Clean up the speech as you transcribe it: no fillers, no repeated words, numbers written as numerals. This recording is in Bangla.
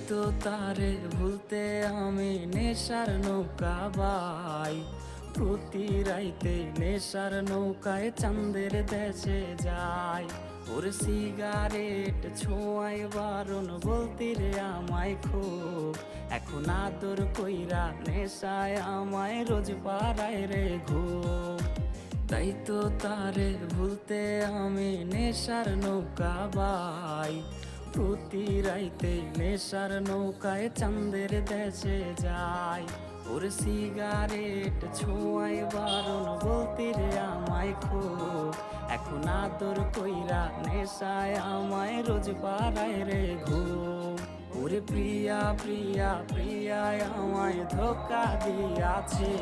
তো তারে ভুলতে আমি নেশার নৌকা বাই। প্রতি রাইতে নেশার নৌকায় চাঁদের দেশে যাই। ওর সিগারেট ছোঁয়ায় বারণ বলতি রে আমায় খুব। এখন আদর কইরা নেশায় আমায় রোজ পাড়ায় রে ঘুম। তাই তো তারে ভুলতে আমি নেশার নৌকা বাই। প্রতি রাইতে নেশার নৌকায় চাঁদের দেশে যাই। ওর সিগারেট ছোঁয়ায় বারণ বলতি রে আমায় খুব। এখন আদর কইরা নেশায় আমায় রোজ পাড়ায় রে ঘুম। ওরে প্রিয়া প্রিয়া প্রিয়ায় আমায় ধোকা দিয়াছে।